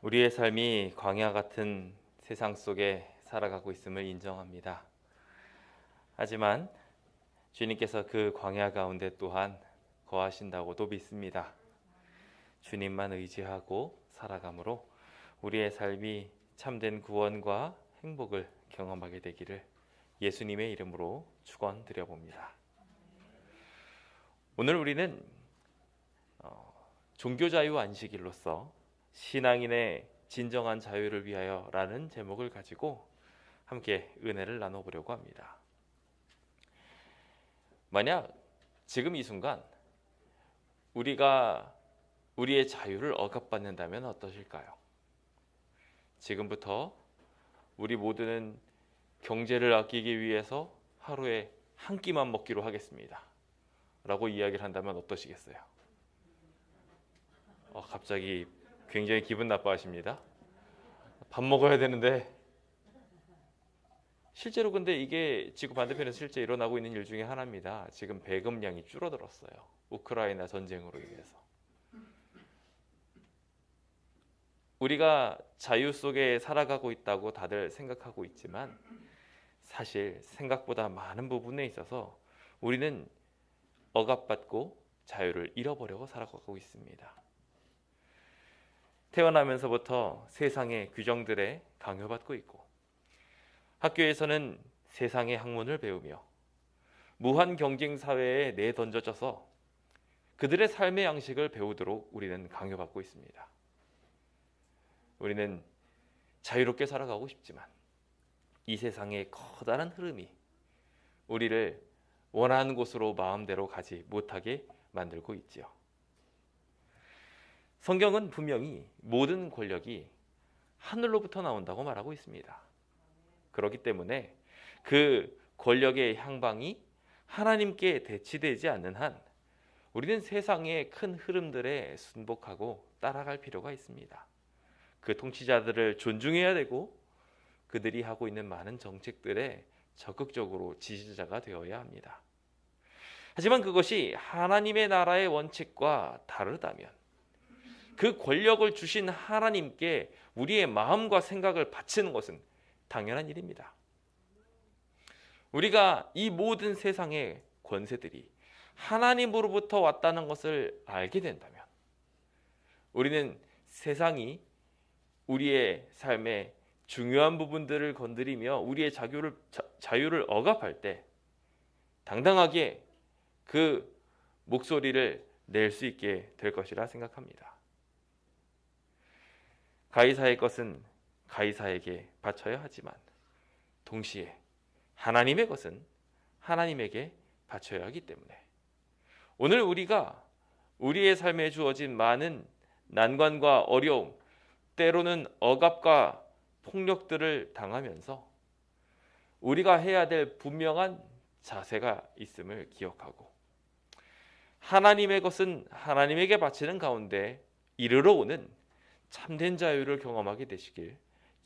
우리의 삶이 광야 같은 세상 속에 살아가고 있음을 인정합니다. 하지만 주님께서 그 광야 가운데 또한 거하신다고도 믿습니다. 주님만 의지하고 살아감으로 우리의 삶이 참된 구원과 행복을 경험하게 되기를 예수님의 이름으로 축원드려 봅니다. 오늘 우리는 종교자유 안식일로서 신앙인의 진정한 자유를 위하여라는 제목을 가지고 함께 은혜를 나눠보려고 합니다. 만약 지금 이 순간 우리가 우리의 자유를 억압받는다면 어떠실까요? 지금부터 우리 모두는 경제를 아끼기 위해서 하루에 한 끼만 먹기로 하겠습니다 라고 이야기를 한다면 어떠시겠어요? 갑자기 굉장히 기분 나빠하십니다. 밥 먹어야 되는데. 실제로 근데 이게 지구 반대편에서 실제 일어나고 있는 일 중에 하나입니다. 지금 배급량이 줄어들었어요. 우크라이나 전쟁으로 인해서. 우리가 자유 속에 살아가고 있다고 다들 생각하고 있지만 사실 생각보다 많은 부분에 있어서 우리는 억압받고 자유를 잃어버리고 살아가고 있습니다. 태어나면서부터 세상의 규정들에 강요받고 있고 학교에서는 세상의 학문을 배우며 무한 경쟁 사회에 내던져져서 그들의 삶의 양식을 배우도록 우리는 강요받고 있습니다. 우리는 자유롭게 살아가고 싶지만 이 세상의 커다란 흐름이 우리를 원하는 곳으로 마음대로 가지 못하게 만들고 있지요. 성경은 분명히 모든 권력이 하늘로부터 나온다고 말하고 있습니다. 그렇기 때문에 그 권력의 향방이 하나님께 대치되지 않는 한 우리는 세상의 큰 흐름들에 순복하고 따라갈 필요가 있습니다. 그 통치자들을 존중해야 되고 그들이 하고 있는 많은 정책들에 적극적으로 지지자가 되어야 합니다. 하지만 그것이 하나님의 나라의 원칙과 다르다면 그 권력을 주신 하나님께 우리의 마음과 생각을 바치는 것은 당연한 일입니다. 우리가 이 모든 세상의 권세들이 하나님으로부터 왔다는 것을 알게 된다면 우리는 세상이 우리의 삶의 중요한 부분들을 건드리며 우리의 자유를 억압할 때 당당하게 그 목소리를 낼 수 있게 될 것이라 생각합니다. 가이사의 것은 가이사에게 바쳐야 하지만 동시에 하나님의 것은 하나님에게 바쳐야 하기 때문에 오늘 우리가 우리의 삶에 주어진 많은 난관과 어려움, 때로는 억압과 폭력들을 당하면서 우리가 해야 될 분명한 자세가 있음을 기억하고 하나님의 것은 하나님에게 바치는 가운데 이르러 오는 참된 자유를 경험하게 되시길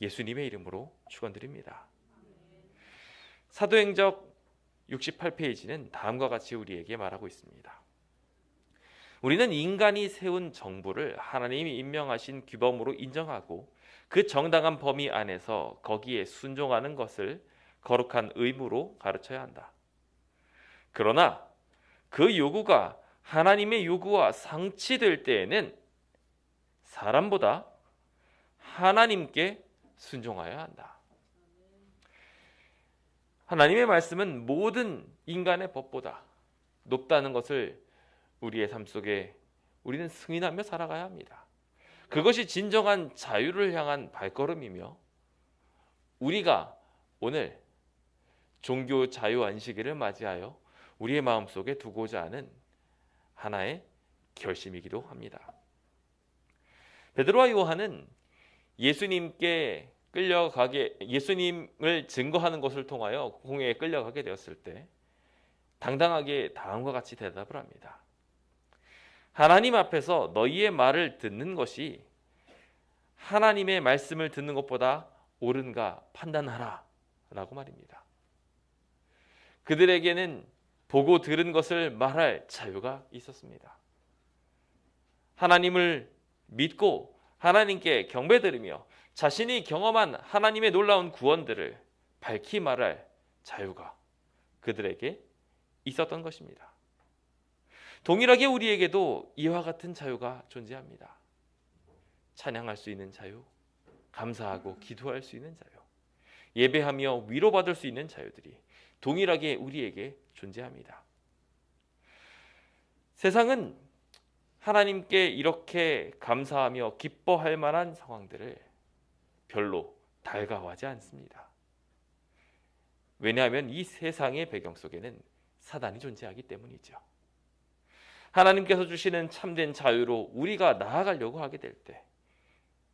예수님의 이름으로 축원드립니다. 사도행적 68페이지는 다음과 같이 우리에게 말하고 있습니다. 우리는 인간이 세운 정부를 하나님이 임명하신 규범으로 인정하고 그 정당한 범위 안에서 거기에 순종하는 것을 거룩한 의무로 가르쳐야 한다. 그러나 그 요구가 하나님의 요구와 상치될 때에는 사람보다 하나님께 순종하여야 한다. 하나님의 말씀은 모든 인간의 법보다 높다는 것을 우리의 삶 속에 우리는 승인하며 살아가야 합니다. 그것이 진정한 자유를 향한 발걸음이며 우리가 오늘 종교 자유 안식일을 맞이하여 우리의 마음속에 두고자 하는 하나의 결심이기도 합니다. 베드로와 요한은 예수님을 증거하는 것을 통하여 공회에 끌려가게 되었을 때 당당하게 다음과 같이 대답을 합니다. 하나님 앞에서 너희의 말을 듣는 것이 하나님의 말씀을 듣는 것보다 옳은가 판단하라 라고 말입니다. 그들에게는 보고 들은 것을 말할 자유가 있었습니다. 하나님을 믿고 하나님께 경배드리며 자신이 경험한 하나님의 놀라운 구원들을 밝히 말할 자유가 그들에게 있었던 것입니다. 동일하게 우리에게도 이와 같은 자유가 존재합니다. 찬양할 수 있는 자유, 감사하고 기도할 수 있는 자유, 예배하며 위로받을 수 있는 자유들이 동일하게 우리에게 존재합니다. 세상은 하나님께 이렇게 감사하며 기뻐할 만한 상황들을 별로 달가워하지 않습니다. 왜냐하면 이 세상의 배경 속에는 사단이 존재하기 때문이죠. 하나님께서 주시는 참된 자유로 우리가 나아가려고 하게 될 때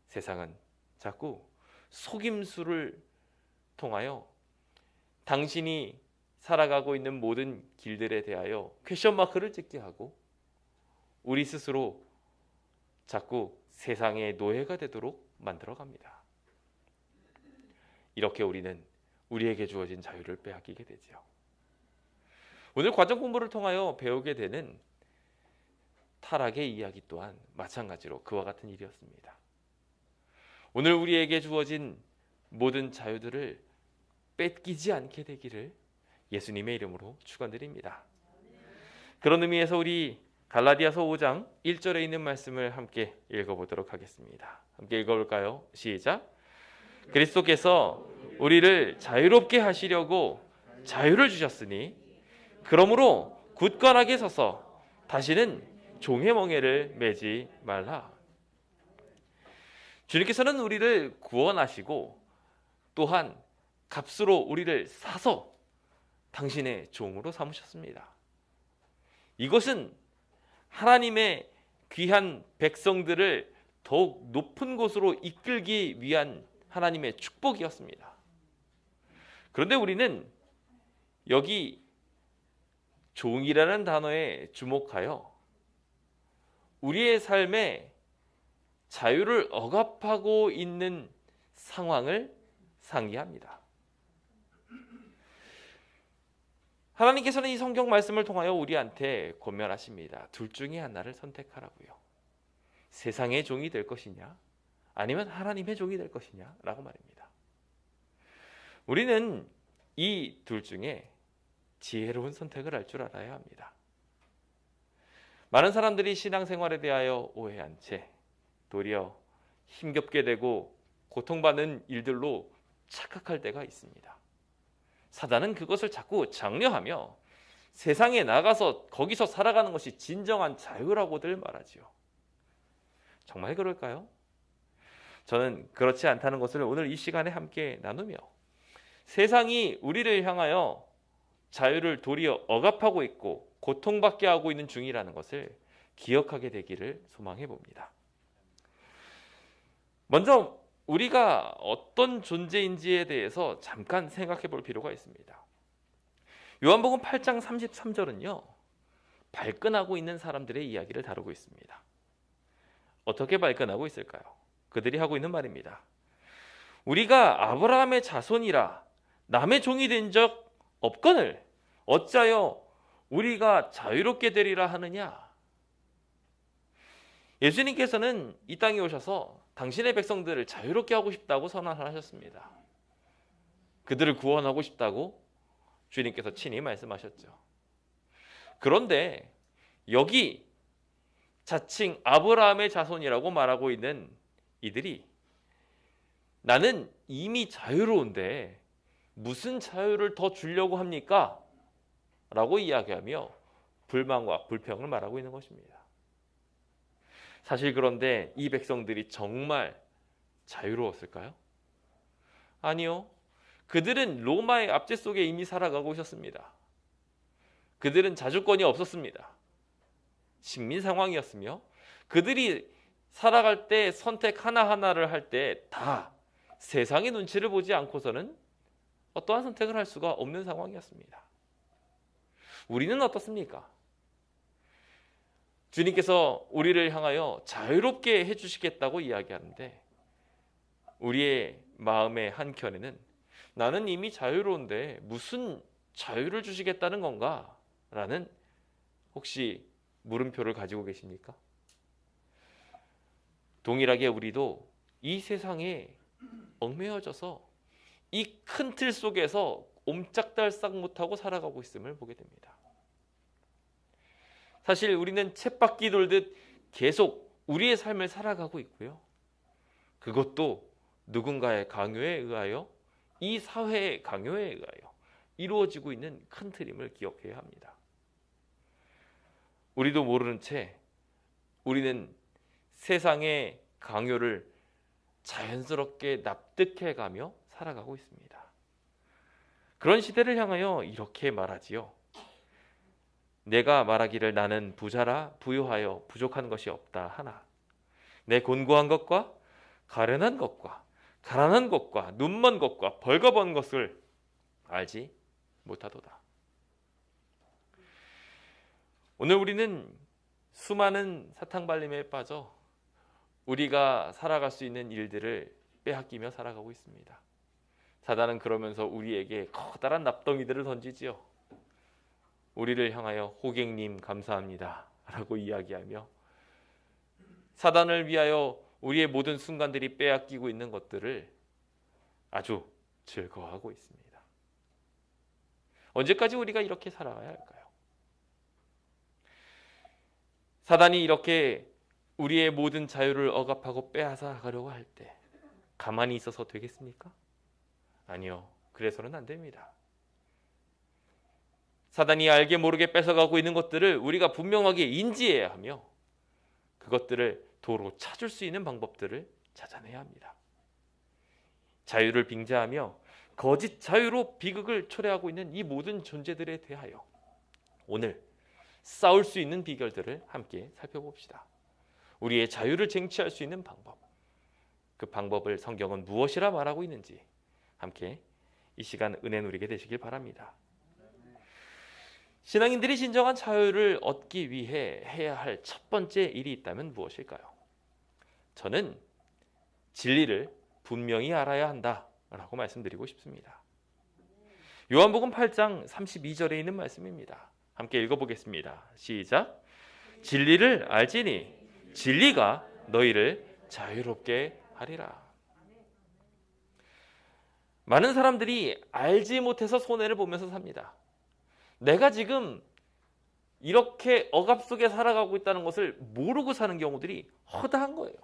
세상은 자꾸 속임수를 통하여 당신이 살아가고 있는 모든 길들에 대하여 퀘션 마크를 찍게 하고 우리 스스로 자꾸 세상의 노예가 되도록 만들어갑니다. 이렇게 우리는 우리에게 주어진 자유를 빼앗기게 되죠. 오늘 과정 공부를 통하여 배우게 되는 타락의 이야기 또한 마찬가지로 그와 같은 일이었습니다. 오늘 우리에게 주어진 모든 자유들을 뺏기지 않게 되기를 예수님의 이름으로 축원드립니다. 그런 의미에서 우리 갈라디아서 5장 1절에 있는 말씀을 함께 읽어보도록 하겠습니다. 함께 읽어볼까요? 시작. 그리스도께서 우리를 자유롭게 하시려고 자유를 주셨으니 그러므로 굳건하게 서서 다시는 종의 멍에를 매지 말라. 주님께서는 우리를 구원하시고 또한 값으로 우리를 사서 당신의 종으로 삼으셨습니다. 이것은 하나님의 귀한 백성들을 더욱 높은 곳으로 이끌기 위한 하나님의 축복이었습니다. 그런데 우리는 여기 종이라는 단어에 주목하여 우리의 삶에 자유를 억압하고 있는 상황을 상기합니다. 하나님께서는 이 성경 말씀을 통하여 우리한테 권면하십니다. 둘 중에 하나를 선택하라고요. 세상의 종이 될 것이냐 아니면 하나님의 종이 될 것이냐 라고 말입니다. 우리는 이 둘 중에 지혜로운 선택을 할 줄 알아야 합니다. 많은 사람들이 신앙생활에 대하여 오해한 채 도리어 힘겹게 되고 고통받는 일들로 착각할 때가 있습니다. 사단은 그것을 자꾸 장려하며 세상에 나가서 거기서 살아가는 것이 진정한 자유라고들 말하지요. 정말 그럴까요? 저는 그렇지 않다는 것을 오늘 이 시간에 함께 나누며 세상이 우리를 향하여 자유를 도리어 억압하고 있고 고통받게 하고 있는 중이라는 것을 기억하게 되기를 소망해 봅니다. 먼저 우리가 어떤 존재인지에 대해서 잠깐 생각해 볼 필요가 있습니다. 요한복음 8장 33절은요. 발끈하고 있는 사람들의 이야기를 다루고 있습니다. 어떻게 발끈하고 있을까요? 그들이 하고 있는 말입니다. 우리가 아브라함의 자손이라 남의 종이 된 적 없거늘 어찌하여 우리가 자유롭게 되리라 하느냐. 예수님께서는 이 땅에 오셔서 당신의 백성들을 자유롭게 하고 싶다고 선언하셨습니다. 그들을 구원하고 싶다고 주님께서 친히 말씀하셨죠. 그런데 여기 자칭 아브라함의 자손이라고 말하고 있는 이들이 나는 이미 자유로운데 무슨 자유를 더 주려고 합니까? 라고 이야기하며 불만과 불평을 말하고 있는 것입니다. 사실 그런데 이 백성들이 정말 자유로웠을까요? 아니요. 그들은 로마의 압제 속에 이미 살아가고 있었습니다. 그들은 자주권이 없었습니다. 식민 상황이었으며 그들이 살아갈 때 선택 하나하나를 할 때 다 세상의 눈치를 보지 않고서는 어떠한 선택을 할 수가 없는 상황이었습니다. 우리는 어떻습니까? 주님께서 우리를 향하여 자유롭게 해주시겠다고 이야기하는데 우리의 마음의 한켠에는 나는 이미 자유로운데 무슨 자유를 주시겠다는 건가? 라는 혹시 물음표를 가지고 계십니까? 동일하게 우리도 이 세상에 얽매여져서 이 큰 틀 속에서 옴짝달싹 못하고 살아가고 있음을 보게 됩니다. 사실 우리는 쳇바퀴 돌듯 계속 우리의 삶을 살아가고 있고요. 그것도 누군가의 강요에 의하여, 이 사회의 강요에 의하여 이루어지고 있는 큰 틀임을 기억해야 합니다. 우리도 모르는 채 우리는 세상의 강요를 자연스럽게 납득해가며 살아가고 있습니다. 그런 시대를 향하여 이렇게 말하지요. 내가 말하기를 나는 부자라 부유하여 부족한 것이 없다 하나 내 곤고한 것과 가련한 것과 가난한 것과 눈먼 것과 벌거벗은 것을 알지 못하도다. 오늘 우리는 수많은 사탕발림에 빠져 우리가 살아갈 수 있는 일들을 빼앗기며 살아가고 있습니다. 사단은 그러면서 우리에게 커다란 납덩이들을 던지지요. 우리를 향하여 호객님 감사합니다 라고 이야기하며 사단을 위하여 우리의 모든 순간들이 빼앗기고 있는 것들을 아주 즐거워하고 있습니다. 언제까지 우리가 이렇게 살아가야 할까요? 사단이 이렇게 우리의 모든 자유를 억압하고 빼앗아 가려고 할 때 가만히 있어서 되겠습니까? 아니요. 그래서는 안 됩니다. 사단이 알게 모르게 뺏어가고 있는 것들을 우리가 분명하게 인지해야 하며 그것들을 도로 찾을 수 있는 방법들을 찾아내야 합니다. 자유를 빙자하며 거짓 자유로 비극을 초래하고 있는 이 모든 존재들에 대하여 오늘 싸울 수 있는 비결들을 함께 살펴봅시다. 우리의 자유를 쟁취할 수 있는 방법, 그 방법을 성경은 무엇이라 말하고 있는지 함께 이 시간 은혜 누리게 되시길 바랍니다. 신앙인들이 진정한 자유를 얻기 위해 해야 할 첫 번째 일이 있다면 무엇일까요? 저는 진리를 분명히 알아야 한다라고 말씀드리고 싶습니다. 요한복음 8장 32절에 있는 말씀입니다. 함께 읽어보겠습니다. 시작. 진리를 알지니 진리가 너희를 자유롭게 하리라. 많은 사람들이 알지 못해서 손해를 보면서 삽니다. 내가 지금 이렇게 억압 속에 살아가고 있다는 것을 모르고 사는 경우들이 허다한 거예요.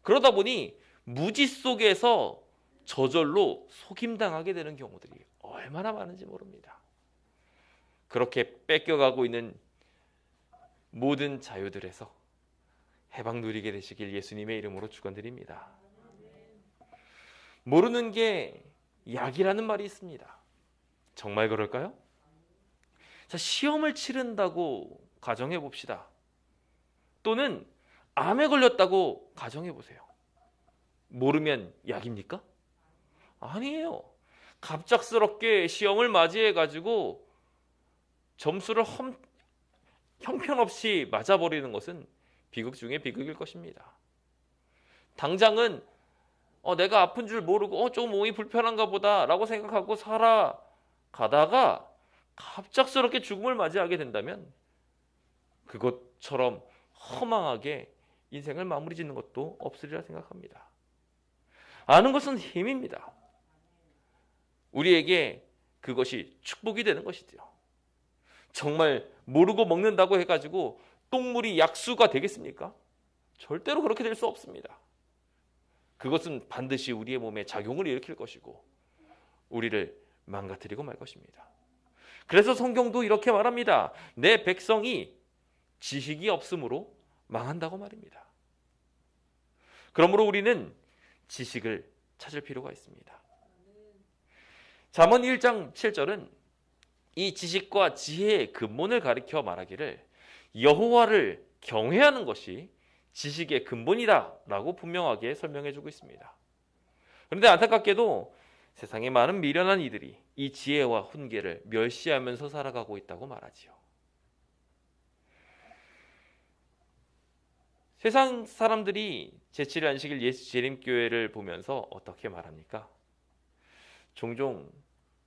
그러다 보니 무지 속에서 저절로 속임당하게 되는 경우들이 얼마나 많은지 모릅니다. 그렇게 뺏겨가고 있는 모든 자유들에서 해방 누리게 되시길 예수님의 이름으로 축원드립니다. 모르는 게 약이라는 말이 있습니다. 정말 그럴까요? 자, 시험을 치른다고 가정해 봅시다. 또는 암에 걸렸다고 가정해 보세요. 모르면 약입니까? 아니에요. 갑작스럽게 시험을 맞이해 가지고 점수를 형편없이 맞아버리는 것은 비극 중에 비극일 것입니다. 당장은 내가 아픈 줄 모르고 조금 몸이 불편한가 보다 라고 생각하고 살아가다가 갑작스럽게 죽음을 맞이하게 된다면 그것처럼 허망하게 인생을 마무리 짓는 것도 없으리라 생각합니다. 아는 것은 힘입니다. 우리에게 그것이 축복이 되는 것이죠. 정말 모르고 먹는다고 해가지고 똥물이 약수가 되겠습니까? 절대로 그렇게 될 수 없습니다. 그것은 반드시 우리의 몸에 작용을 일으킬 것이고 우리를 망가뜨리고 말 것입니다. 그래서 성경도 이렇게 말합니다. 내 백성이 지식이 없으므로 망한다고 말입니다. 그러므로 우리는 지식을 찾을 필요가 있습니다. 잠언 1장 7절은 이 지식과 지혜의 근본을 가리켜 말하기를 여호와를 경외하는 것이 지식의 근본이다라고 분명하게 설명해주고 있습니다. 그런데 안타깝게도 세상에 많은 미련한 이들이 이 지혜와 훈계를 멸시하면서 살아가고 있다고 말하지요. 세상 사람들이 제7일 안식일 예수 재림교회를 보면서 어떻게 말합니까? 종종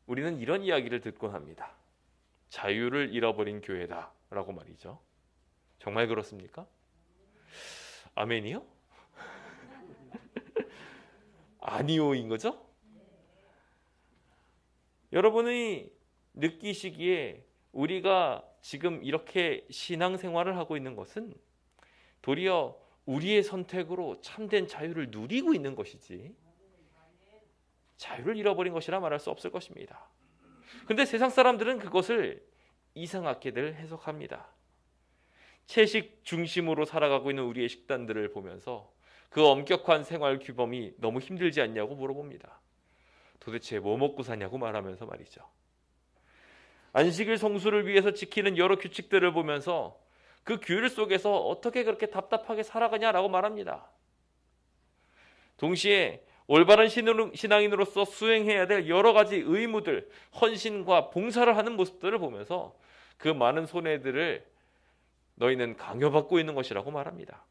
우리는 이런 이야기를 듣곤 합니다. 자유를 잃어버린 교회다 라고 말이죠. 정말 그렇습니까? 아멘이요? 아니오인 거죠? 여러분이 느끼시기에 우리가 지금 이렇게 신앙생활을 하고 있는 것은 도리어 우리의 선택으로 참된 자유를 누리고 있는 것이지 자유를 잃어버린 것이라 말할 수 없을 것입니다. 그런데 세상 사람들은 그것을 이상하게들 해석합니다. 채식 중심으로 살아가고 있는 우리의 식단들을 보면서 그 엄격한 생활 규범이 너무 힘들지 않냐고 물어봅니다. 도대체 뭐 먹고 사냐고 말하면서 말이죠. 안식일 성수를 위해서 지키는 여러 규칙들을 보면서 그 규율 속에서 어떻게 그렇게 답답하게 살아가냐라고 말합니다. 동시에 올바른 신앙인으로서 수행해야 될 여러 가지 의무들, 헌신과 봉사를 하는 모습들을 보면서 그 많은 손해들을 너희는 강요받고 있는 것이라고 말합니다.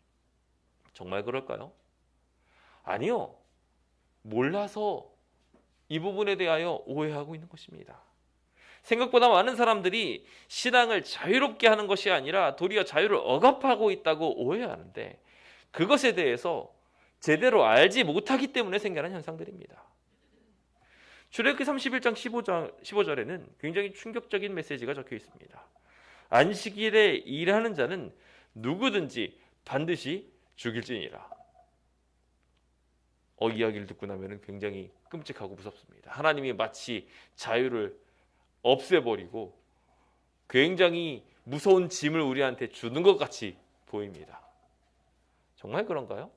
정말 그럴까요? 아니요. 몰라서 이 부분에 대하여 오해하고 있는 것입니다. 생각보다 많은 사람들이 신앙을 자유롭게 하는 것이 아니라 도리어 자유를 억압하고 있다고 오해하는데 그것에 대해서 제대로 알지 못하기 때문에 생겨난 현상들입니다. 출애굽기 31장 15절에는 굉장히 충격적인 메시지가 적혀 있습니다. 안식일에 일하는 자는 누구든지 반드시 죽일지니라. 이야기를 듣고 나면 굉장히 끔찍하고 무섭습니다. 하나님이 마치 자유를 없애버리고 굉장히 무서운 짐을 우리한테 주는 것 같이 보입니다. 정말 그런가요?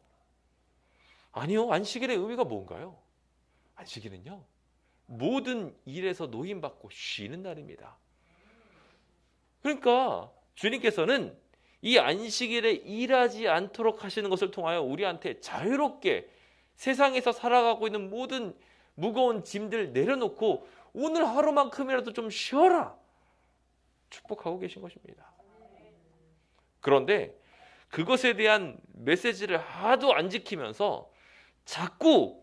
아니요. 안식일의 의미가 뭔가요? 안식일은요, 모든 일에서 노임받고 쉬는 날입니다. 그러니까 주님께서는 이 안식일에 일하지 않도록 하시는 것을 통하여 우리한테 자유롭게 세상에서 살아가고 있는 모든 무거운 짐들 내려놓고 오늘 하루만큼이라도 좀 쉬어라 축복하고 계신 것입니다. 그런데 그것에 대한 메시지를 하도 안 지키면서 자꾸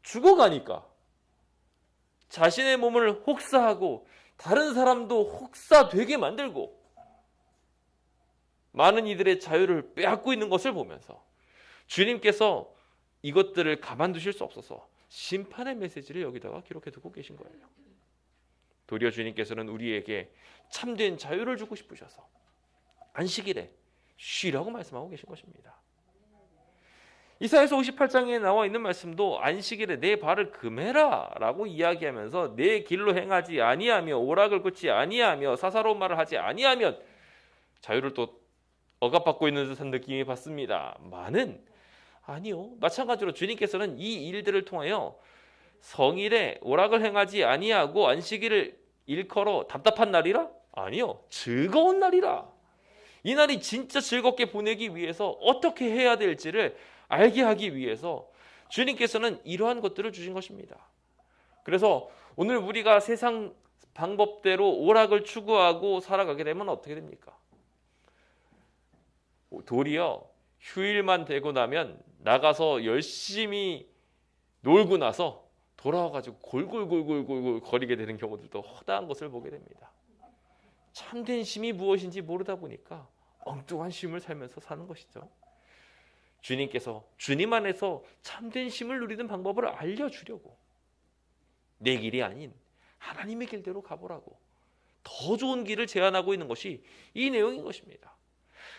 죽어가니까 자신의 몸을 혹사하고 다른 사람도 혹사되게 만들고 많은 이들의 자유를 빼앗고 있는 것을 보면서 주님께서 이것들을 가만두실 수 없어서 심판의 메시지를 여기다가 기록해두고 계신 거예요. 도리어 주님께서는 우리에게 참된 자유를 주고 싶으셔서 안식일에 쉬라고 말씀하고 계신 것입니다. 이사야서 58장에 나와 있는 말씀도 안식일에 내 발을 금해라 라고 이야기하면서 내 길로 행하지 아니하며 오락을 긋지 아니하며 사사로운 말을 하지 아니하면 자유를 또 억압받고 있는 듯한 느낌이 받습니다. 많은 아니요. 마찬가지로 주님께서는 이 일들을 통하여 성일에 오락을 행하지 아니하고 안식일을 일컬어 답답한 날이라? 아니요. 즐거운 날이라. 이 날이 진짜 즐겁게 보내기 위해서 어떻게 해야 될지를 알게 하기 위해서 주님께서는 이러한 것들을 주신 것입니다. 그래서 오늘 우리가 세상 방법대로 오락을 추구하고 살아가게 되면 어떻게 됩니까? 도리어 휴일만 되고 나면 나가서 열심히 놀고 나서 돌아와가지고 골골골골골 거리게 되는 경우들도 허다한 것을 보게 됩니다. 참된 쉼이 무엇인지 모르다 보니까 엉뚱한 쉼을 살면서 사는 것이죠. 주님께서 주님 안에서 참된 쉼을 누리는 방법을 알려주려고 내 길이 아닌 하나님의 길대로 가보라고 더 좋은 길을 제안하고 있는 것이 이 내용인 것입니다.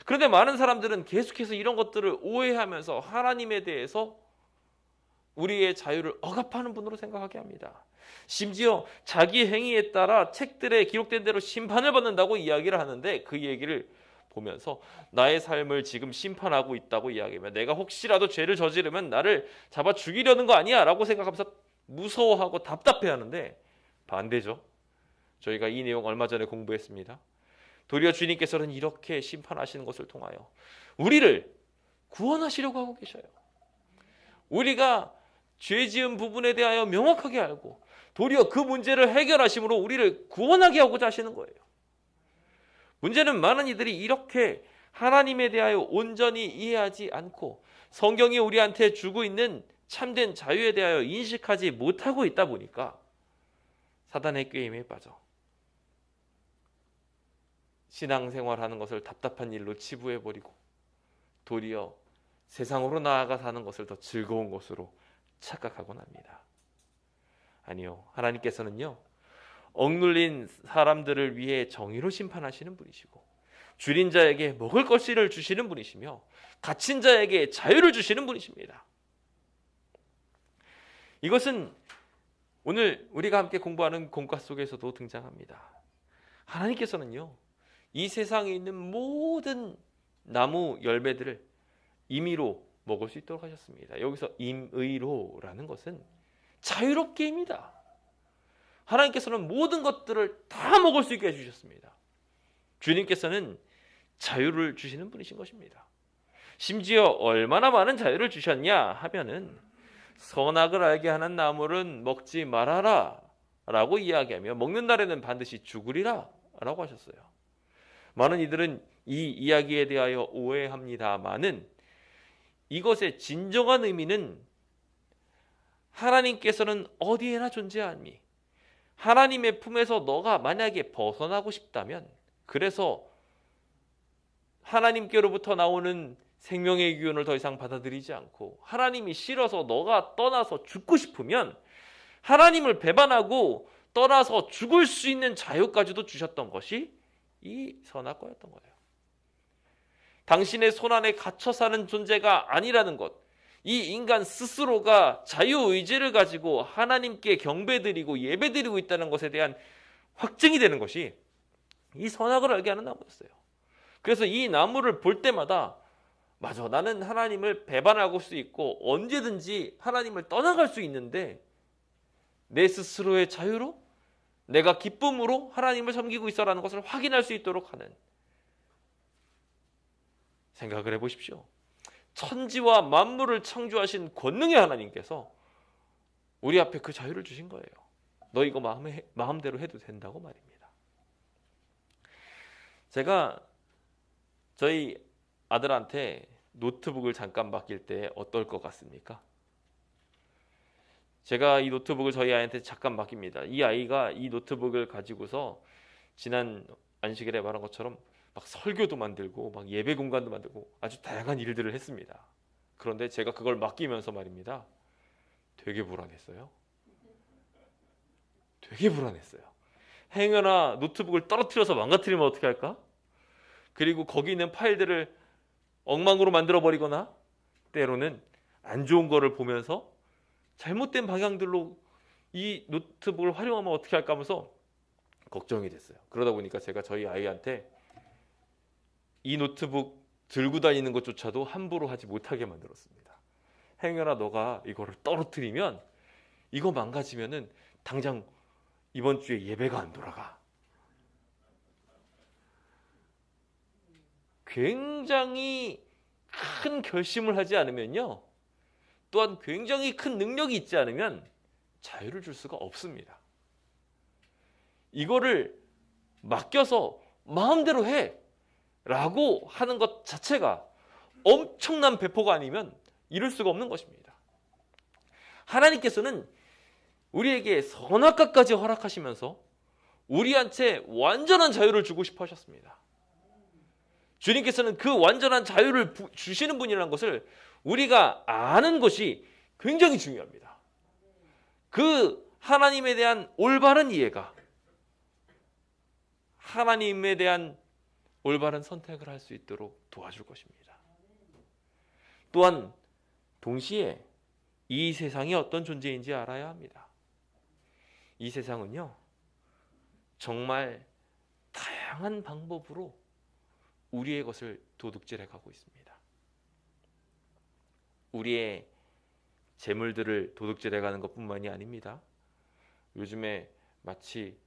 그런데 많은 사람들은 계속해서 이런 것들을 오해하면서 하나님에 대해서 우리의 자유를 억압하는 분으로 생각하게 합니다. 심지어 자기 행위에 따라 책들에 기록된 대로 심판을 받는다고 이야기를 하는데 그 얘기를 보면서 나의 삶을 지금 심판하고 있다고 이야기하면 내가 혹시라도 죄를 저지르면 나를 잡아 죽이려는 거 아니야 라고 생각하면서 무서워하고 답답해하는데 반대죠. 저희가 이 내용 얼마 전에 공부했습니다. 도리어 주님께서는 이렇게 심판하시는 것을 통하여 우리를 구원하시려고 하고 계셔요. 우리가 죄 지은 부분에 대하여 명확하게 알고 도리어 그 문제를 해결하심으로 우리를 구원하게 하고자 하시는 거예요. 문제는 많은 이들이 이렇게 하나님에 대하여 온전히 이해하지 않고 성경이 우리한테 주고 있는 참된 자유에 대하여 인식하지 못하고 있다 보니까 사단의 꾀임에 빠져 신앙생활하는 것을 답답한 일로 치부해버리고 도리어 세상으로 나아가 사는 것을 더 즐거운 것으로 착각하곤 합니다. 아니요, 하나님께서는요, 억눌린 사람들을 위해 정의로 심판하시는 분이시고, 줄인 자에게 먹을 것을 주시는 분이시며, 갇힌 자에게 자유를 주시는 분이십니다. 이것은 오늘 우리가 함께 공부하는 공과 속에서도 등장합니다. 하나님께서는요, 이 세상에 있는 모든 나무 열매들을 임의로 먹을 수 있도록 하셨습니다. 여기서 임의로라는 것은 자유롭게입니다. 하나님께서는 모든 것들을 다 먹을 수 있게 해주셨습니다. 주님께서는 자유를 주시는 분이신 것입니다. 심지어 얼마나 많은 자유를 주셨냐 하면은 선악을 알게 하는 나무는 먹지 말아라 라고 이야기하며 먹는 날에는 반드시 죽으리라 라고 하셨어요. 많은 이들은 이 이야기에 대하여 오해합니다마는 이것의 진정한 의미는 하나님께서는 어디에나 존재하니 하나님의 품에서 너가 만약에 벗어나고 싶다면, 그래서 하나님께로부터 나오는 생명의 기운을 더 이상 받아들이지 않고 하나님이 싫어서 너가 떠나서 죽고 싶으면 하나님을 배반하고 떠나서 죽을 수 있는 자유까지도 주셨던 것이 이 선악과였던 거예요. 당신의 손안에 갇혀 사는 존재가 아니라는 것, 이 인간 스스로가 자유의지를 가지고 하나님께 경배드리고 예배드리고 있다는 것에 대한 확증이 되는 것이 이 선악을 알게 하는 나무였어요. 그래서 이 나무를 볼 때마다 맞아, 나는 하나님을 배반할 수 있고 언제든지 하나님을 떠나갈 수 있는데 내 스스로의 자유로 내가 기쁨으로 하나님을 섬기고 있어라는 것을 확인할 수 있도록 하는, 생각을 해보십시오. 천지와 만물을 창조하신 권능의 하나님께서 우리 앞에 그 자유를 주신 거예요. 너 이거 마음대로 해도 된다고 말입니다. 제가 저희 아들한테 노트북을 잠깐 맡길 때 어떨 것 같습니까? 제가 이 노트북을 저희 아이한테 잠깐 맡깁니다. 이 아이가 이 노트북을 가지고서 지난 안식일에 말한 것처럼 막 설교도 만들고 막 예배 공간도 만들고 아주 다양한 일들을 했습니다. 그런데 제가 그걸 맡기면서 말입니다, 되게 불안했어요. 되게 불안했어요. 행여나 노트북을 떨어뜨려서 망가뜨리면 어떻게 할까? 그리고 거기 있는 파일들을 엉망으로 만들어버리거나 때로는 안 좋은 거를 보면서 잘못된 방향들로 이 노트북을 활용하면 어떻게 할까 하면서 걱정이 됐어요. 그러다 보니까 제가 저희 아이한테 이 노트북 들고 다니는 것조차도 함부로 하지 못하게 만들었습니다. 행여나 너가 이거를 떨어뜨리면, 이거 망가지면은 당장 이번 주에 예배가 안 돌아가. 굉장히 큰 결심을 하지 않으면요, 또한 굉장히 큰 능력이 있지 않으면 자유를 줄 수가 없습니다. 이거를 맡겨서 마음대로 해 라고 하는 것 자체가 엄청난 배포가 아니면 이룰 수가 없는 것입니다. 하나님께서는 우리에게 선악과까지 허락하시면서 우리한테 완전한 자유를 주고 싶어 하셨습니다. 주님께서는 그 완전한 자유를 주시는 분이라는 것을 우리가 아는 것이 굉장히 중요합니다. 그 하나님에 대한 올바른 이해가 하나님에 대한 올바른 선택을 할 수 있도록 도와줄 것입니다. 또한 동시에 이 세상이 어떤 존재인지 알아야 합니다. 이 세상은요, 정말 다양한 방법으로 우리의 것을 도둑질해 가고 있습니다. 우리의 재물들을 도둑질해 가는 것뿐만이 아닙니다. 요즘에 마치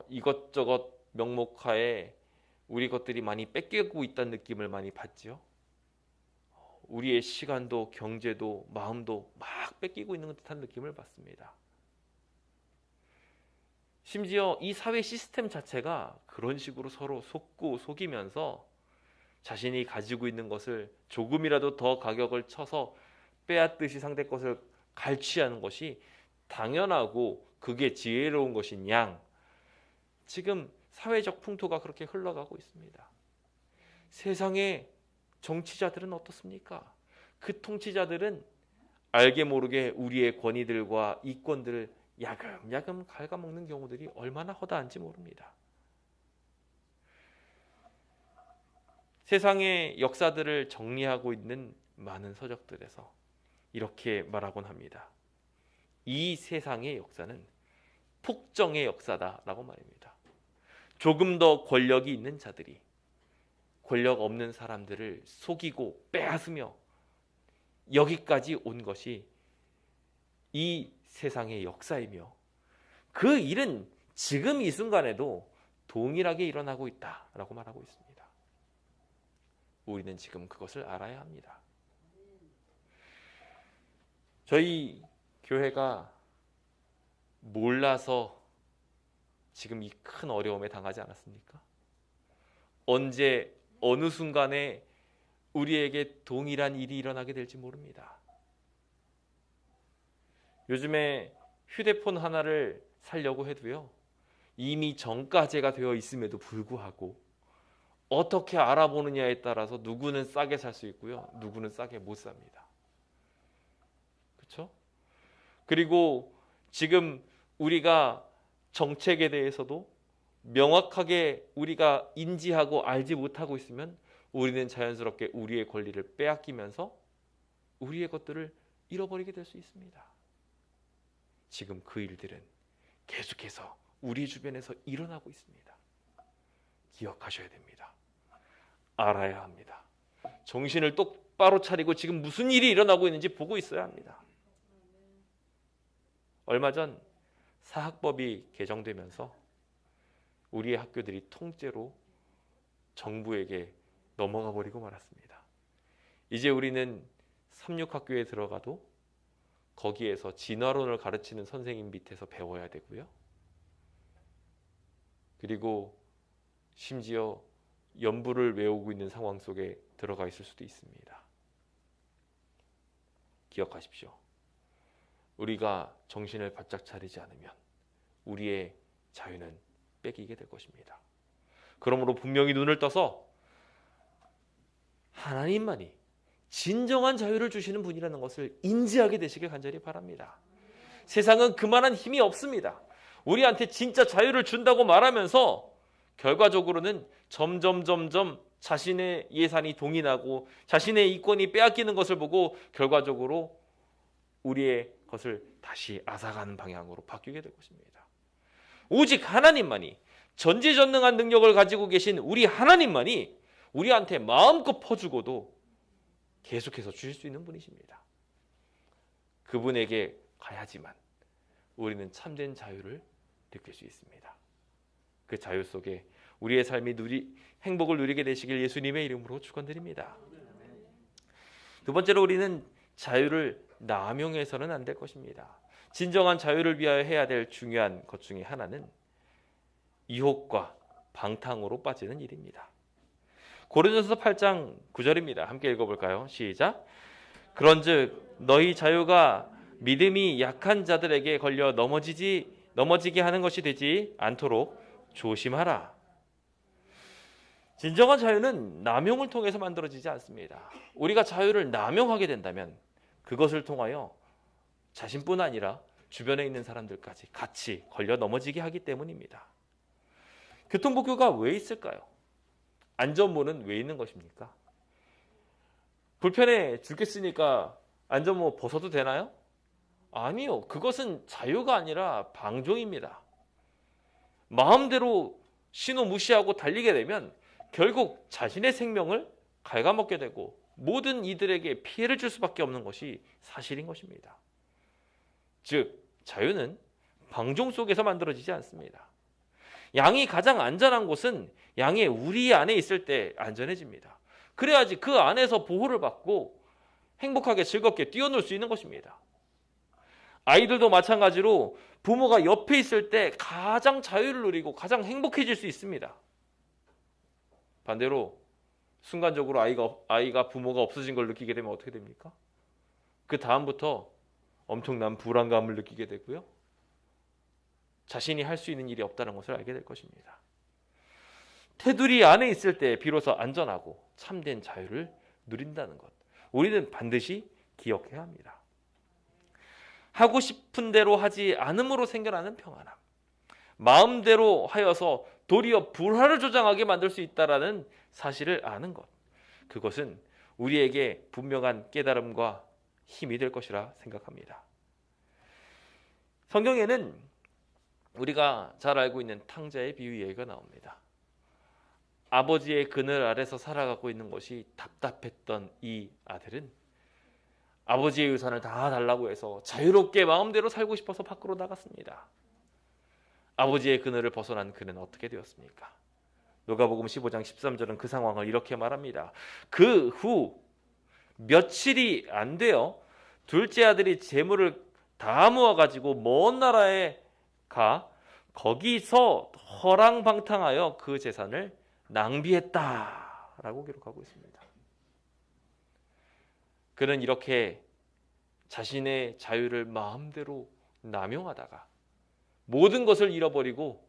이것저것 명목하에 우리 것들이 많이 뺏기고 있다는 느낌을 많이 받지요. 우리의 시간도 경제도 마음도 막 뺏기고 있는 듯한 느낌을 받습니다. 심지어 이 사회 시스템 자체가 그런 식으로 서로 속고 속이면서 자신이 가지고 있는 것을 조금이라도 더 가격을 쳐서 빼앗듯이 상대 것을 갈취하는 것이 당연하고 그게 지혜로운 것인 양, 지금 사회적 풍토가 그렇게 흘러가고 있습니다. 세상의 정치자들은 어떻습니까? 그 통치자들은 알게 모르게 우리의 권위들과 이권들을 야금야금 갉아먹는 경우들이 얼마나 허다한지 모릅니다. 세상의 역사들을 정리하고 있는 많은 서적들에서 이렇게 말하곤 합니다. 이 세상의 역사는 폭정의 역사다라고 말입니다. 조금 더 권력이 있는 자들이 권력 없는 사람들을 속이고 빼앗으며 여기까지 온 것이 이 세상의 역사이며 그 일은 지금 이 순간에도 동일하게 일어나고 있다라고 말하고 있습니다. 우리는 지금 그것을 알아야 합니다. 저희 교회가 몰라서 지금 이 큰 어려움에 당하지 않았습니까? 언제 어느 순간에 우리에게 동일한 일이 일어나게 될지 모릅니다. 요즘에 휴대폰 하나를 사려고 해도요, 이미 정가제가 되어 있음에도 불구하고 어떻게 알아보느냐에 따라서 누구는 싸게 살 수 있고요, 누구는 싸게 못 삽니다. 그렇죠? 그리고 지금 우리가 정책에 대해서도 명확하게 우리가 인지하고 알지 못하고 있으면 우리는 자연스럽게 우리의 권리를 빼앗기면서 우리의 것들을 잃어버리게 될 수 있습니다. 지금 그 일들은 계속해서 우리 주변에서 일어나고 있습니다. 기억하셔야 됩니다. 알아야 합니다. 정신을 똑바로 차리고 지금 무슨 일이 일어나고 있는지 보고 있어야 합니다. 얼마 전 사학법이 개정되면서 우리의 학교들이 통째로 정부에게 넘어가 버리고 말았습니다. 이제 우리는 삼육학교에 들어가도 거기에서 진화론을 가르치는 선생님 밑에서 배워야 되고요. 그리고 심지어 연부를 외우고 있는 상황 속에 들어가 있을 수도 있습니다. 기억하십시오. 우리가 정신을 바짝 차리지 않으면 우리의 자유는 뺏기게 될 것입니다. 그러므로 분명히 눈을 떠서 하나님만이 진정한 자유를 주시는 분이라는 것을 인지하게 되시길 간절히 바랍니다. 세상은 그만한 힘이 없습니다. 우리한테 진짜 자유를 준다고 말하면서 결과적으로는 점점 자신의 예산이 동인하고 자신의 이권이 빼앗기는 것을 보고 결과적으로 우리의 것을 다시 앗아가는 방향으로 바뀌게 될 것입니다. 오직 하나님만이, 전지전능한 능력을 가지고 계신 우리 하나님만이 우리한테 마음껏 퍼주고도 계속해서 주실 수 있는 분이십니다. 그분에게 가야지만 우리는 참된 자유를 느낄 수 있습니다. 그 자유 속에 우리의 삶이 행복을 누리게 되시길 예수님의 이름으로 축원드립니다. 두 번째로 우리는 자유를 남용해서는 안 될 것입니다. 진정한 자유를 위하여 해야 될 중요한 것 중에 하나는 유혹과 방탕으로 빠지는 일입니다. 고린도전서 8장 9절입니다. 함께 읽어볼까요? 시작. 그런즉 너희 자유가 믿음이 약한 자들에게 걸려 넘어지게 하는 것이 되지 않도록 조심하라. 진정한 자유는 남용을 통해서 만들어지지 않습니다. 우리가 자유를 남용하게 된다면 그것을 통하여 자신뿐 아니라 주변에 있는 사람들까지 같이 걸려 넘어지게 하기 때문입니다. 교통법규가 왜 있을까요? 안전모는 왜 있는 것입니까? 불편해 죽겠으니까 안전모 벗어도 되나요? 아니요. 그것은 자유가 아니라 방종입니다. 마음대로 신호 무시하고 달리게 되면 결국 자신의 생명을 갉아먹게 되고 모든 이들에게 피해를 줄 수밖에 없는 것이 사실인 것입니다. 즉, 자유는 방종 속에서 만들어지지 않습니다. 양이 가장 안전한 곳은 양의 우리 안에 있을 때 안전해집니다. 그래야지 그 안에서 보호를 받고 행복하게 즐겁게 뛰어놀 수 있는 것입니다. 아이들도 마찬가지로 부모가 옆에 있을 때 가장 자유를 누리고 가장 행복해질 수 있습니다. 반대로 순간적으로 아이가 부모가 없어진 걸 느끼게 되면 어떻게 됩니까? 그 다음부터 엄청난 불안감을 느끼게 되고요. 자신이 할 수 있는 일이 없다는 것을 알게 될 것입니다. 테두리 안에 있을 때 비로소 안전하고 참된 자유를 누린다는 것, 우리는 반드시 기억해야 합니다. 하고 싶은 대로 하지 않음으로 생겨나는 평안함, 마음대로 하여서 도리어 불화를 조장하게 만들 수 있다라는 사실을 아는 것, 그것은 우리에게 분명한 깨달음과 힘이 될 것이라 생각합니다. 성경에는 우리가 잘 알고 있는 탕자의 비유 얘기가 나옵니다. 아버지의 그늘 아래서 살아가고 있는 것이 답답했던 이 아들은 아버지의 유산을 다 달라고 해서 자유롭게 마음대로 살고 싶어서 밖으로 나갔습니다. 아버지의 그늘을 벗어난 그는 어떻게 되었습니까? 누가복음 15장 13절은 그 상황을 이렇게 말합니다. 그 후 며칠이 안 되어 둘째 아들이 재물을 다 모아가지고 먼 나라에 가 거기서 허랑방탕하여 그 재산을 낭비했다라고 기록하고 있습니다. 그는 이렇게 자신의 자유를 마음대로 남용하다가 모든 것을 잃어버리고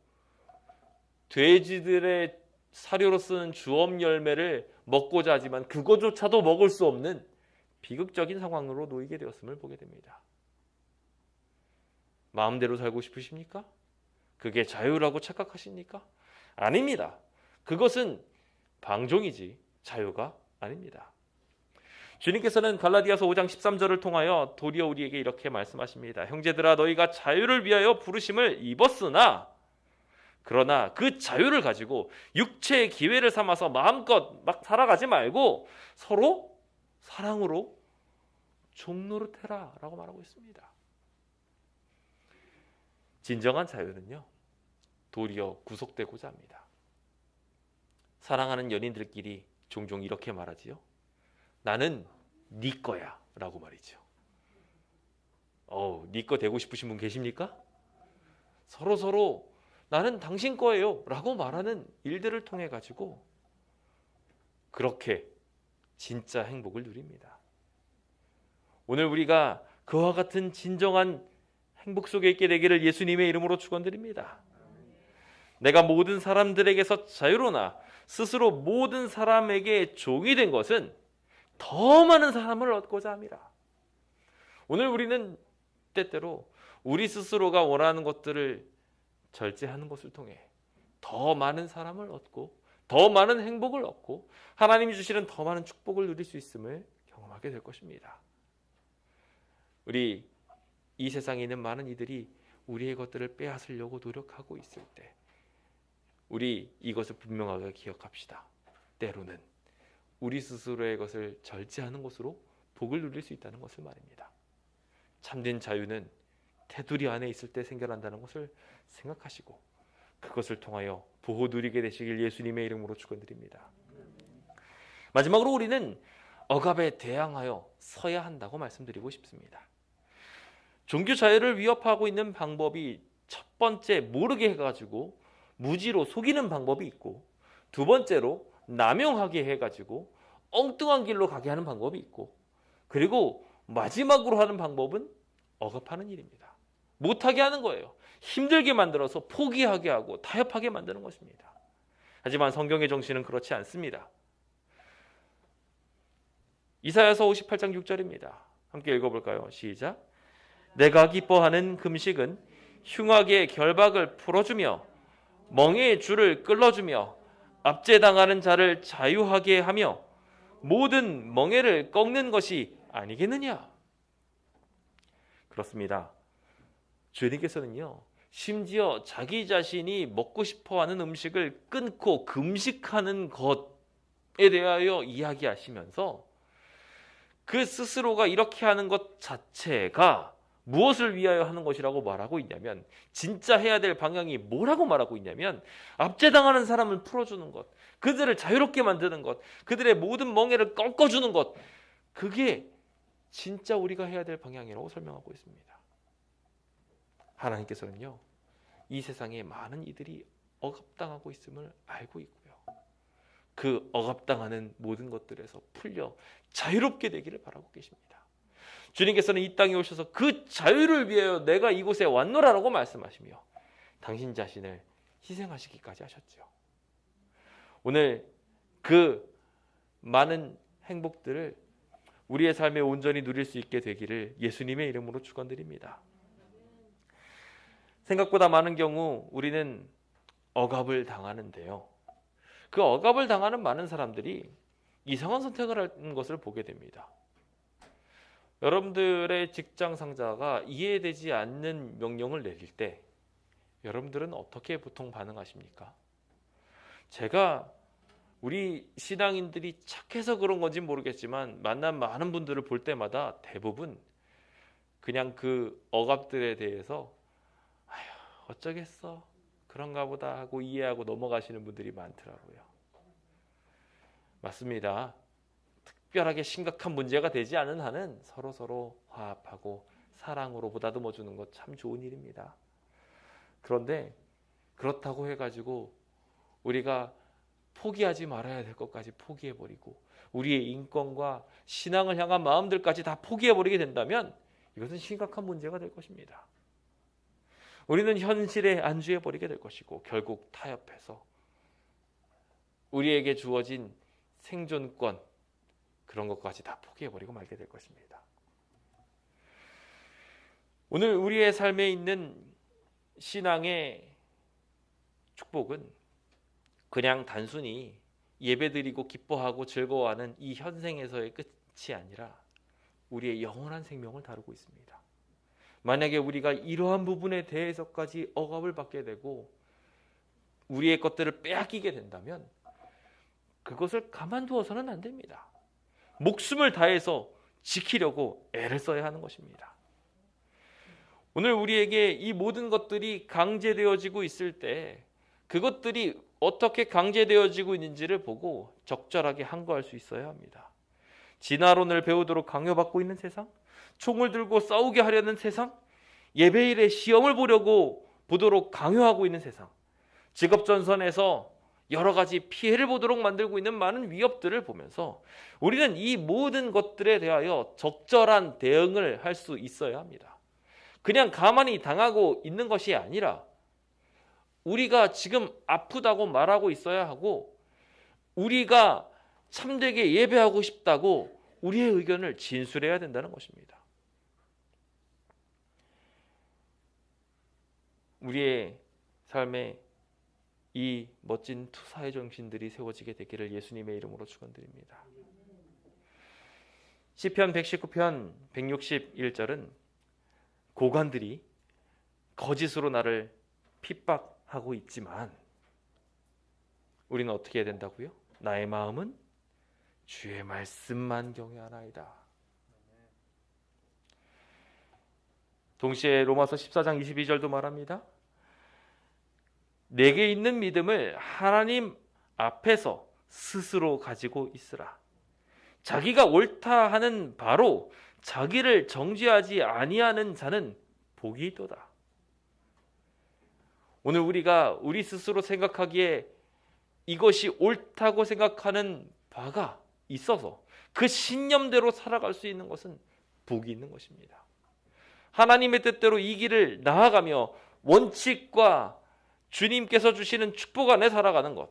돼지들의 사료로 쓰는 주엄 열매를 먹고자 하지만 그것조차도 먹을 수 없는 비극적인 상황으로 놓이게 되었음을 보게 됩니다. 마음대로 살고 싶으십니까? 그게 자유라고 착각하십니까? 아닙니다. 그것은 방종이지 자유가 아닙니다. 주님께서는 갈라디아서 5장 13절을 통하여 도리어 우리에게 이렇게 말씀하십니다. 형제들아, 너희가 자유를 위하여 부르심을 입었으나 그러나 그 자유를 가지고 육체의 기회를 삼아서 마음껏 막 살아가지 말고 서로 사랑으로 종노릇해라 라고 말하고 있습니다. 진정한 자유는요, 도리어 구속되고자 합니다. 사랑하는 연인들끼리 종종 이렇게 말하지요. 나는 네 거야 라고 말이죠. 네 거 되고 싶으신 분 계십니까? 서로 나는 당신 거예요 라고 말하는 일들을 통해 가지고 그렇게 진짜 행복을 누립니다. 오늘 우리가 그와 같은 진정한 행복 속에 있게 되기를 예수님의 이름으로 축원드립니다. 내가 모든 사람들에게서 자유로나 스스로 모든 사람에게 종이 된 것은 더 많은 사람을 얻고자 함이라. 오늘 우리는 때때로 우리 스스로가 원하는 것들을 절제하는 것을 통해 더 많은 사람을 얻고 더 많은 행복을 얻고 하나님이 주시는 더 많은 축복을 누릴 수 있음을 경험하게 될 것입니다. 우리 이 세상에 있는 많은 이들이 우리의 것들을 빼앗으려고 노력하고 있을 때 우리 이것을 분명하게 기억합시다. 때로는 우리 스스로의 것을 절제하는 것으로 복을 누릴 수 있다는 것을 말입니다. 참된 자유는 테두리 안에 있을 때 생겨난다는 것을 생각하시고 그것을 통하여 보호 누리게 되시길 예수님의 이름으로 축원드립니다. 마지막으로 우리는 억압에 대항하여 서야 한다고 말씀드리고 싶습니다. 종교 자유를 위협하고 있는 방법이 첫 번째 모르게 해가지고 무지로 속이는 방법이 있고, 두 번째로 남용하게 해가지고 엉뚱한 길로 가게 하는 방법이 있고, 그리고 마지막으로 하는 방법은 억압하는 일입니다. 못하게 하는 거예요. 힘들게 만들어서 포기하게 하고 타협하게 만드는 것입니다. 하지만 성경의 정신은 그렇지 않습니다. 이사야서 58장 6절입니다. 함께 읽어볼까요? 시작. 내가 기뻐하는 금식은 흉악의 결박을 풀어주며 멍에의 줄을 끌어주며 압제당하는 자를 자유하게 하며 모든 멍에를 꺾는 것이 아니겠느냐? 그렇습니다. 주님께서는요, 심지어 자기 자신이 먹고 싶어하는 음식을 끊고 금식하는 것에 대하여 이야기하시면서 그 스스로가 이렇게 하는 것 자체가 무엇을 위하여 하는 것이라고 말하고 있냐면, 진짜 해야 될 방향이 뭐라고 말하고 있냐면, 압제당하는 사람을 풀어주는 것, 그들을 자유롭게 만드는 것, 그들의 모든 멍에를 꺾어주는 것, 그게 진짜 우리가 해야 될 방향이라고 설명하고 있습니다. 하나님께서는요, 이 세상에 많은 이들이 억압당하고 있음을 알고 있고요, 그 억압당하는 모든 것들에서 풀려 자유롭게 되기를 바라고 계십니다. 주님께서는 이 땅에 오셔서 그 자유를 위하여 내가 이곳에 왔노라라고 말씀하시며 당신 자신을 희생하시기까지 하셨죠. 오늘 그 많은 행복들을 우리의 삶에 온전히 누릴 수 있게 되기를 예수님의 이름으로 축원드립니다. 생각보다 많은 경우 우리는 억압을 당하는데요. 그 억압을 당하는 많은 사람들이 이상한 선택을 하는 것을 보게 됩니다. 여러분들의 직장 상사가 이해되지 않는 명령을 내릴 때 여러분들은 어떻게 보통 반응하십니까? 제가 우리 신앙인들이 착해서 그런 건지 모르겠지만 만난 많은 분들을 볼 때마다 대부분 그냥 그 억압들에 대해서 아휴 어쩌겠어 그런가 보다 하고 이해하고 넘어가시는 분들이 많더라고요. 맞습니다. 특별하게 심각한 문제가 되지 않은 한은 서로 화합하고 사랑으로 보다듬어 주는 것 참 좋은 일입니다. 그런데 그렇다고 해가지고 우리가 포기하지 말아야 될 것까지 포기해버리고 우리의 인권과 신앙을 향한 마음들까지 다 포기해버리게 된다면 이것은 심각한 문제가 될 것입니다. 우리는 현실에 안주해버리게 될 것이고 결국 타협해서 우리에게 주어진 생존권 그런 것까지 다 포기해버리고 말게 될 것입니다. 오늘 우리의 삶에 있는 신앙의 축복은 그냥 단순히 예배드리고 기뻐하고 즐거워하는 이 현생에서의 끝이 아니라 우리의 영원한 생명을 다루고 있습니다. 만약에 우리가 이러한 부분에 대해서까지 억압을 받게 되고 우리의 것들을 빼앗기게 된다면 그것을 가만두어서는 안 됩니다. 목숨을 다해서 지키려고 애를 써야 하는 것입니다. 오늘 우리에게 이 모든 것들이 강제되어지고 있을 때 그것들이 어떻게 강제되어지고 있는지를 보고 적절하게 항거할 수 있어야 합니다. 진화론을 배우도록 강요받고 있는 세상, 총을 들고 싸우게 하려는 세상, 예배일에 시험을 보도록 강요하고 있는 세상, 직업전선에서 여러 가지 피해를 보도록 만들고 있는 많은 위협들을 보면서 우리는 이 모든 것들에 대하여 적절한 대응을 할 수 있어야 합니다. 그냥 가만히 당하고 있는 것이 아니라 우리가 지금 아프다고 말하고 있어야 하고 우리가 참되게 예배하고 싶다고 우리의 의견을 진술해야 된다는 것입니다. 우리의 삶에 이 멋진 투사의 정신들이 세워지게 되기를 예수님의 이름으로 축원드립니다. 시편 119편 161절은 고관들이 거짓으로 나를 핍박하고 있지만 우리는 어떻게 해야 된다고요? 나의 마음은 주의 말씀만 경외하나이다. 동시에 로마서 14장 22절도 말합니다. 내게 있는 믿음을 하나님 앞에서 스스로 가지고 있으라. 자기가 옳다 하는 바로 자기를 정죄하지 아니하는 자는 복이 있도다. 오늘 우리가 우리 스스로 생각하기에 이것이 옳다고 생각하는 바가 있어서 그 신념대로 살아갈 수 있는 것은 복이 있는 것입니다. 하나님의 뜻대로 이 길을 나아가며 원칙과 주님께서 주시는 축복 안에 살아가는 것,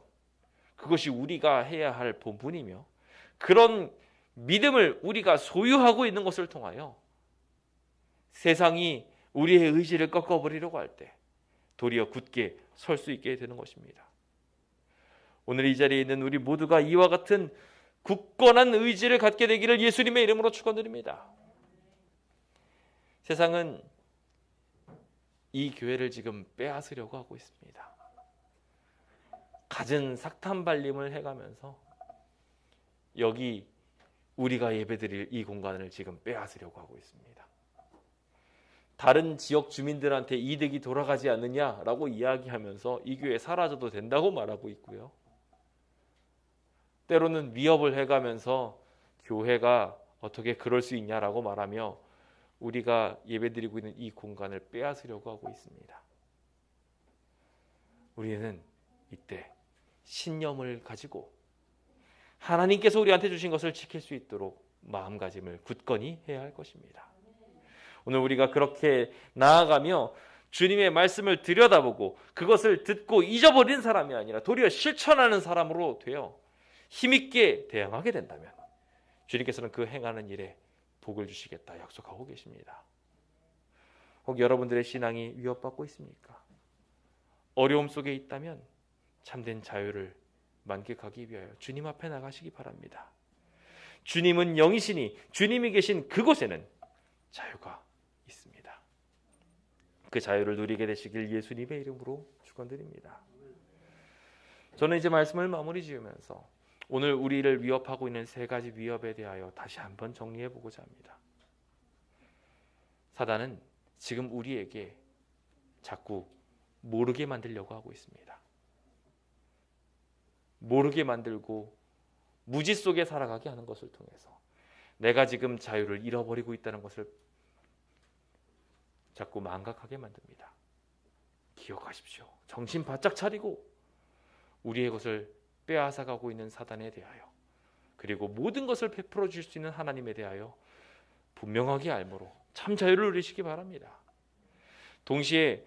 그것이 우리가 해야 할 본분이며 그런 믿음을 우리가 소유하고 있는 것을 통하여 세상이 우리의 의지를 꺾어버리려고 할 때 도리어 굳게 설 수 있게 되는 것입니다. 오늘 이 자리에 있는 우리 모두가 이와 같은 굳건한 의지를 갖게 되기를 예수님의 이름으로 축원드립니다. 세상은 이 교회를 지금 빼앗으려고 하고 있습니다. 갖은 삭탄발림을 해가면서 여기 우리가 예배드릴 이 공간을 지금 빼앗으려고 하고 있습니다. 다른 지역 주민들한테 이득이 돌아가지 않느냐라고 이야기하면서 이 교회 사라져도 된다고 말하고 있고요. 때로는 위협을 해가면서 교회가 어떻게 그럴 수 있냐라고 말하며 우리가 예배드리고 있는 이 공간을 빼앗으려고 하고 있습니다. 우리는 이때 신념을 가지고 하나님께서 우리한테 주신 것을 지킬 수 있도록 마음가짐을 굳건히 해야 할 것입니다. 오늘 우리가 그렇게 나아가며 주님의 말씀을 들여다보고 그것을 듣고 잊어버린 사람이 아니라 도리어 실천하는 사람으로 되어 힘있게 대항하게 된다면 주님께서는 그 행하는 일에 복을 주시겠다 약속하고 계십니다. 혹 여러분들의 신앙이 위협받고 있습니까? 어려움 속에 있다면 참된 자유를 만끽하기 위하여 주님 앞에 나가시기 바랍니다. 주님은 영이시니 주님이 계신 그곳에는 자유가 있습니다. 그 자유를 누리게 되시길 예수님의 이름으로 축원드립니다. 저는 이제 말씀을 마무리 지으면서 오늘 우리를 위협하고 있는 세 가지 위협에 대하여 다시 한번 정리해 보고자 합니다. 사단은 지금 우리에게 자꾸 모르게 만들려고 하고 있습니다. 모르게 만들고 무지 속에 살아가게 하는 것을 통해서 내가 지금 자유를 잃어버리고 있다는 것을 자꾸 망각하게 만듭니다. 기억하십시오. 정신 바짝 차리고 우리의 것을 빼앗아가고 있는 사단에 대하여, 그리고 모든 것을 베풀어 주실 수 있는 하나님에 대하여 분명하게 알므로 참 자유를 누리시기 바랍니다. 동시에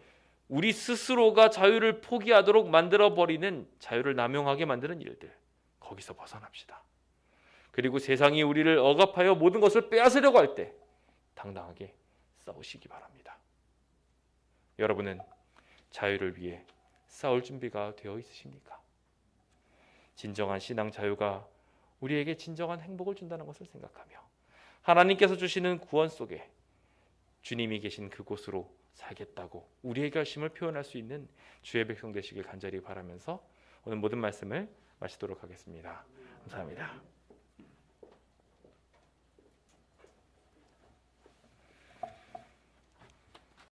우리 스스로가 자유를 포기하도록 만들어버리는, 자유를 남용하게 만드는 일들, 거기서 벗어납시다. 그리고 세상이 우리를 억압하여 모든 것을 빼앗으려고 할 때 당당하게 싸우시기 바랍니다. 여러분은 자유를 위해 싸울 준비가 되어 있으십니까? 진정한 신앙 자유가 우리에게 진정한 행복을 준다는 것을 생각하며 하나님께서 주시는 구원 속에 주님이 계신 그곳으로 살겠다고 우리의 결심을 표현할 수 있는 주의 백성 되시길 간절히 바라면서 오늘 모든 말씀을 마치도록 하겠습니다. 감사합니다.